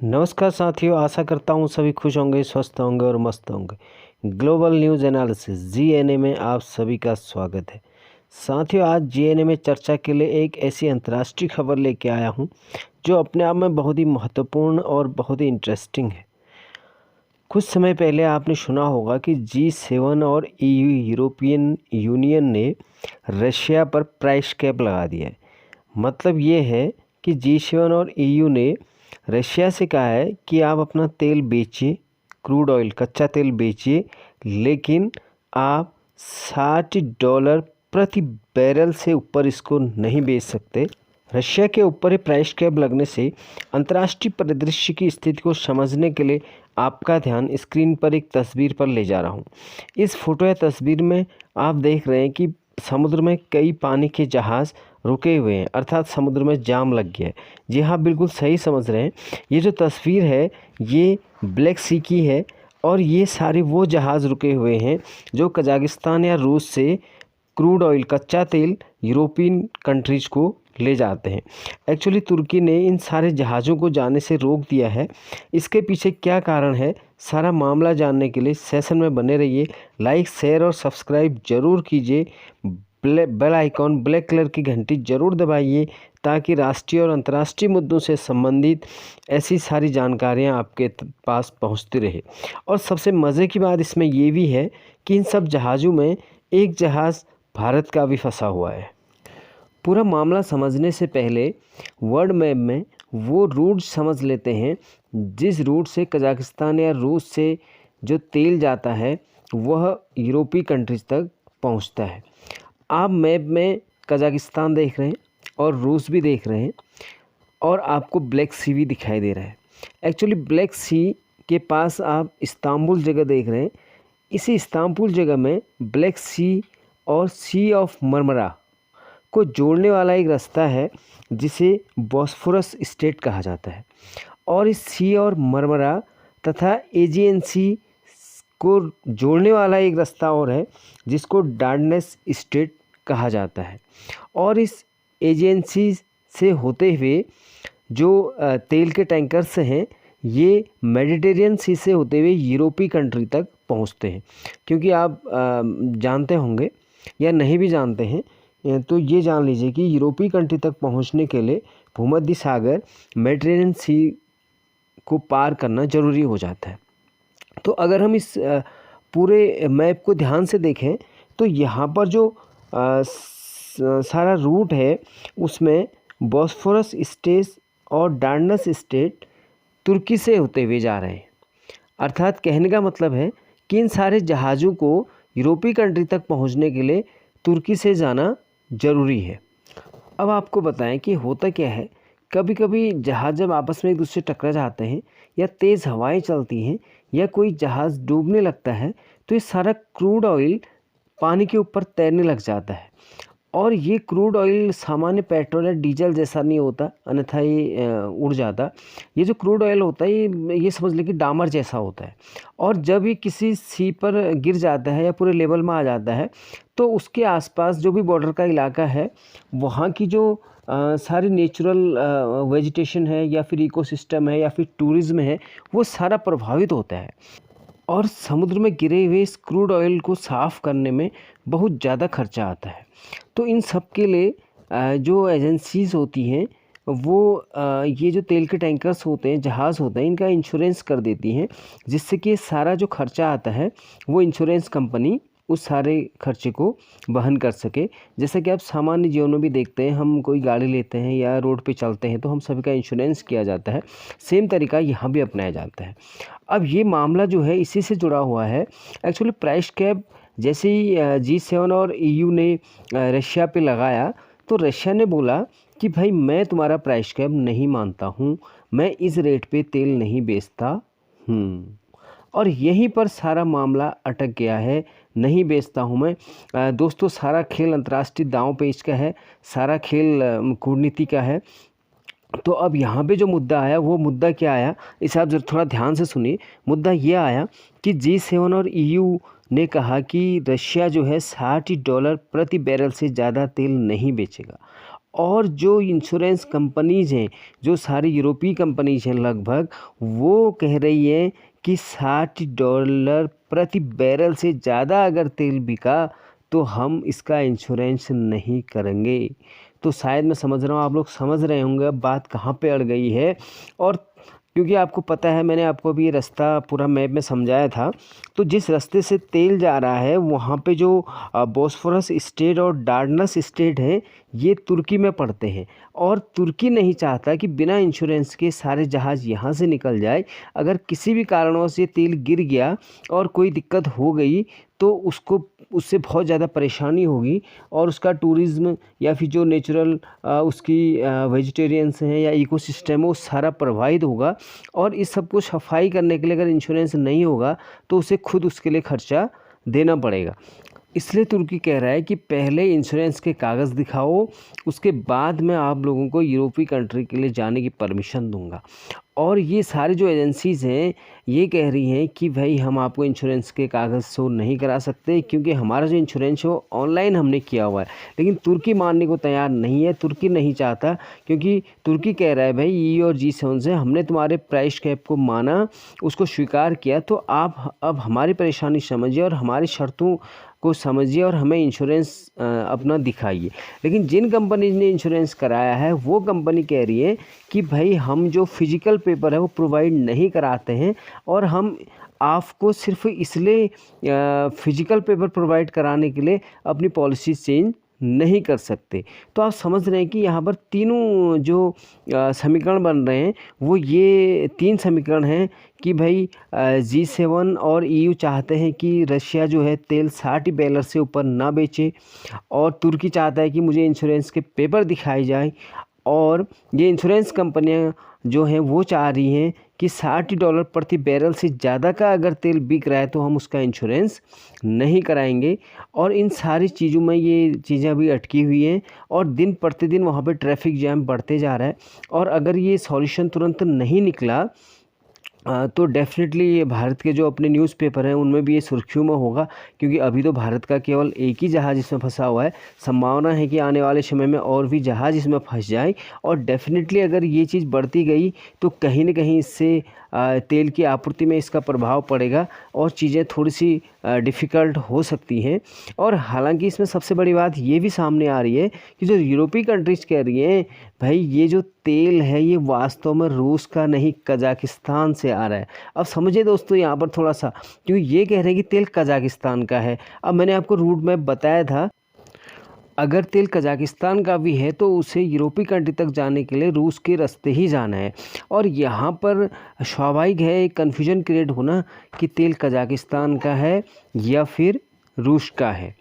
नमस्कार साथियों, आशा करता हूँ सभी खुश होंगे, स्वस्थ होंगे और मस्त होंगे। ग्लोबल न्यूज़ एनालिसिस जीएनए में आप सभी का स्वागत है। साथियों, आज जीएनए में चर्चा के लिए एक ऐसी अंतर्राष्ट्रीय खबर लेके आया हूँ जो अपने आप में बहुत ही महत्वपूर्ण और बहुत ही इंटरेस्टिंग है। कुछ समय पहले आपने सुना होगा कि G7 और EU यूरोपियन यूनियन ने रशिया पर प्राइस कैप लगा दिया है। मतलब ये है कि G7 और EU ने रशिया से कहा है कि आप अपना तेल बेचिए, क्रूड ऑयल कच्चा तेल बेचिए, लेकिन आप $60 प्रति बैरल से ऊपर इसको नहीं बेच सकते। रशिया के ऊपर प्राइस कैप लगने से अंतर्राष्ट्रीय परिदृश्य की स्थिति को समझने के लिए आपका ध्यान स्क्रीन पर एक तस्वीर पर ले जा रहा हूँ। इस फोटो या तस्वीर में आप देख रहे हैं कि समुद्र में कई पानी के जहाज़ रुके हुए हैं, अर्थात समुद्र में जाम लग गया है। जी हाँ, बिल्कुल सही समझ रहे हैं। ये जो तस्वीर है ये ब्लैक सी की है और ये सारे वो जहाज़ रुके हुए हैं जो कजाकिस्तान या रूस से क्रूड ऑयल कच्चा तेल यूरोपियन कंट्रीज़ को ले जाते हैं। एक्चुअली तुर्की ने इन सारे जहाज़ों को जाने से रोक दिया है। इसके पीछे क्या कारण है, सारा मामला जानने के लिए सेशन में बने रहिए। लाइक, शेयर और सब्सक्राइब जरूर कीजिए। बेल आइकॉन ब्लैक कलर की घंटी जरूर दबाइए ताकि राष्ट्रीय और अंतर्राष्ट्रीय मुद्दों से संबंधित ऐसी सारी जानकारियां आपके पास पहुंचती रहे। और सबसे मज़े की बात इसमें ये भी है कि इन सब जहाज़ों में एक जहाज़ भारत का भी फंसा हुआ है। पूरा मामला समझने से पहले वर्ल्ड मैप में वो रूट समझ लेते हैं जिस रूट से कजाकिस्तान या रूस से जो तेल जाता है वह यूरोपीय कंट्रीज तक पहुंचता है। आप मैप में कजाकिस्तान देख रहे हैं और रूस भी देख रहे हैं और आपको ब्लैक सी भी दिखाई दे रहा है। एक्चुअली ब्लैक सी के पास आप इस्तांबुल जगह देख रहे हैं। इसी इस्तांबुल जगह में ब्लैक सी और सी ऑफ मरमरा को जोड़ने वाला एक रास्ता है जिसे बॉस्फोरस स्ट्रेट कहा जाता है। और इस सी और मरमरा तथा एजियन सी को जोड़ने वाला एक रास्ता और है जिसको डार्डनेस स्ट्रेट कहा जाता है। और इस एजियन सी से होते हुए जो तेल के टैंकर्स हैं ये मेडिटेरियन सी से होते हुए यूरोपीय कंट्री तक पहुंचते हैं। क्योंकि आप जानते होंगे या नहीं भी जानते हैं तो ये जान लीजिए कि यूरोपीय कंट्री तक पहुंचने के लिए भूमध्य सागर मेडिटेरियन सी को पार करना ज़रूरी हो जाता है। तो अगर हम इस पूरे मैप को ध्यान से देखें तो यहाँ पर जो सारा रूट है उसमें बॉस्फोरस स्ट्रेट और डार्डनेस स्ट्रेट तुर्की से होते हुए जा रहे हैं। अर्थात कहने का मतलब है कि इन सारे जहाज़ों को यूरोपीय कंट्री तक पहुंचने के लिए तुर्की से जाना ज़रूरी है। अब आपको बताएं कि होता क्या है, कभी कभी जहाज़ जब आपस में एक दूसरे टकरा जाते हैं या तेज़ हवाएं चलती हैं या कोई जहाज़ डूबने लगता है तो ये सारा क्रूड ऑयल पानी के ऊपर तैरने लग जाता है। और ये क्रूड ऑयल सामान्य पेट्रोल या डीजल जैसा नहीं होता, अन्यथा ये उड़ जाता। ये जो क्रूड ऑयल होता है ये समझ लें कि डामर जैसा होता है। और जब ये किसी सी पर गिर जाता है या पूरे लेवल में आ जाता है तो उसके आसपास जो भी बॉर्डर का इलाका है वहाँ की जो सारी नेचुरल वेजिटेशन है या फिर इकोसिस्टम है या फिर टूरिज़्म है वो सारा प्रभावित होता है। और समुद्र में गिरे हुए इस क्रूड ऑयल को साफ़ करने में बहुत ज़्यादा खर्चा आता है। तो इन सब के लिए जो एजेंसीज़ होती हैं वो ये जो तेल के टैंकर्स होते हैं, जहाज़ होते हैं, इनका इंश्योरेंस कर देती हैं जिससे कि सारा जो खर्चा आता है वो इंश्योरेंस कंपनी उस सारे खर्चे को वहन कर सके। जैसे कि आप सामान्य जीवन में भी देखते हैं, हम कोई गाड़ी लेते हैं या रोड पे चलते हैं तो हम सभी का इंश्योरेंस किया जाता है। सेम तरीका यहाँ भी अपनाया जाता है। अब ये मामला जो है इसी से जुड़ा हुआ है। एक्चुअली प्राइस कैप जैसे ही G7 और EU ने रशिया पे लगाया तो रशिया ने बोला कि भाई मैं तुम्हारा प्राइस कैप नहीं मानता हूँ, मैं इस रेट पे तेल नहीं बेचता हूँ। और यहीं पर सारा मामला अटक गया है, नहीं बेचता हूँ मैं। दोस्तों, सारा खेल अंतर्राष्ट्रीय दांव पेच का है, सारा खेल कूटनीति का है। तो अब यहाँ पे जो मुद्दा आया वो मुद्दा क्या आया, इसे आप जरा थोड़ा ध्यान से सुनिए। मुद्दा ये आया कि G7 और EU ने कहा कि रशिया जो है $60 प्रति बैरल से ज़्यादा तेल नहीं बेचेगा। और जो इंश्योरेंस कंपनीज़ हैं, जो सारी यूरोपीय कंपनीज़ हैं लगभग, वो कह रही हैं कि $60 प्रति बैरल से ज़्यादा अगर तेल बिका तो हम इसका इंश्योरेंस नहीं करेंगे। तो शायद मैं समझ रहा हूँ आप लोग समझ रहे होंगे अब बात कहाँ पे अड़ गई है। और क्योंकि आपको पता है मैंने आपको अभी ये रास्ता पूरा मैप में समझाया था, तो जिस रास्ते से तेल जा रहा है वहाँ पे जो बोस्फोरस स्टेट और डार्डनस स्टेट हैं, ये तुर्की में पड़ते हैं। और तुर्की नहीं चाहता कि बिना इंश्योरेंस के सारे जहाज़ यहाँ से निकल जाए। अगर किसी भी कारणवश ये तेल गिर गया और कोई दिक्कत हो गई तो उससे बहुत ज़्यादा परेशानी होगी और उसका टूरिज़्म या फिर जो नेचुरल उसकी वेजिटेरियंस हैं या इकोसिस्टम है वो सारा प्रभावित होगा। और इस सब को सफाई करने के लिए अगर इंश्योरेंस नहीं होगा तो उसे खुद उसके लिए खर्चा देना पड़ेगा। इसलिए तुर्की कह रहा है कि पहले इंश्योरेंस के कागज़ दिखाओ, उसके बाद मैं आप लोगों को यूरोपीय कंट्री के लिए जाने की परमिशन दूंगा। और ये सारी जो एजेंसीज़ हैं ये कह रही हैं कि भाई हम आपको इंश्योरेंस के कागज़ शो नहीं करा सकते क्योंकि हमारा जो इंश्योरेंस है वो ऑनलाइन हमने किया हुआ है। लेकिन तुर्की मानने को तैयार नहीं है, तुर्की नहीं चाहता, क्योंकि तुर्की कह रहा है भाई EU और G7 से हमने तुम्हारे प्राइस कैप को माना, उसको स्वीकार किया, तो आप अब हमारी परेशानी समझिए और हमारी शर्तों को समझिए और हमें इंश्योरेंस अपना दिखाइए। लेकिन जिन कंपनीज ने इंश्योरेंस कराया है वो कंपनी कह रही है कि भाई हम जो फिजिकल पेपर है वो प्रोवाइड नहीं कराते हैं और हम आपको सिर्फ इसलिए फिजिकल पेपर प्रोवाइड कराने के लिए अपनी पॉलिसी चेंज नहीं कर सकते। तो आप समझ रहे हैं कि यहाँ पर तीनों जो समीकरण बन रहे हैं वो ये 3 समीकरण हैं कि भाई G7 और EU चाहते हैं कि रशिया जो है तेल $60 से ऊपर ना बेचे, और तुर्की चाहता है कि मुझे इंश्योरेंस के पेपर दिखाए जाए, और ये इंश्योरेंस कंपनियां जो हैं वो चाह रही हैं कि $60 प्रति बैरल से ज़्यादा का अगर तेल बिक रहा है तो हम उसका इंश्योरेंस नहीं कराएंगे। और इन सारी चीज़ों में ये चीज़ें अभी अटकी हुई हैं और दिन प्रतिदिन वहाँ पे ट्रैफिक जैम बढ़ते जा रहा है। और अगर ये सॉल्यूशन तुरंत नहीं निकला तो डेफ़िनेटली ये भारत के जो अपने न्यूज़पेपर हैं उनमें भी ये सुर्खियों में होगा, क्योंकि अभी तो भारत का केवल एक ही जहाज़ इसमें फंसा हुआ है। संभावना है कि आने वाले समय में और भी जहाज़ इसमें फंस जाएं, और डेफ़िनेटली अगर ये चीज़ बढ़ती गई तो कहीं न कहीं इससे तेल की आपूर्ति में इसका प्रभाव पड़ेगा और चीज़ें थोड़ी सी डिफ़िकल्ट हो सकती हैं। और हालांकि इसमें सबसे बड़ी बात ये भी सामने आ रही है कि जो यूरोपीय कंट्रीज़ कह रही हैं भाई ये जो तेल है ये वास्तव में रूस का नहीं कजाकिस्तान से आ रहा है। अब समझिए दोस्तों यहाँ पर थोड़ा सा, क्योंकि ये कह रहे हैं कि तेल कजाकिस्तान का है। अब मैंने आपको रूट मैप बताया था, अगर तेल कजाकिस्तान का भी है तो उसे यूरोपीय कंट्री तक जाने के लिए रूस के रास्ते ही जाना है। और यहाँ पर स्वाभाविक है एक कन्फ्यूजन क्रिएट होना कि तेल कजाकिस्तान का है या फिर रूस का है।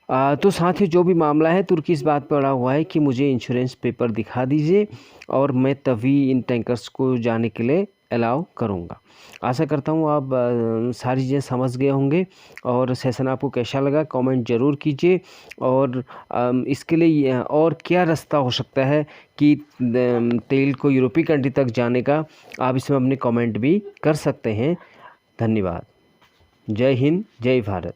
तो साथ ही जो भी मामला है तुर्की इस बात पर अड़ा हुआ है कि मुझे इंश्योरेंस पेपर दिखा दीजिए और मैं तभी इन टैंकर्स को जाने के लिए अलाउ करूँगा। आशा करता हूँ आप सारी चीज़ें समझ गए होंगे। और सेशन आपको कैसा लगा कमेंट ज़रूर कीजिए। और इसके लिए और क्या रास्ता हो सकता है कि तेल को यूरोपीय कंट्री तक जाने का, आप इसमें अपने कमेंट भी कर सकते हैं। धन्यवाद। जय हिंद, जय भारत।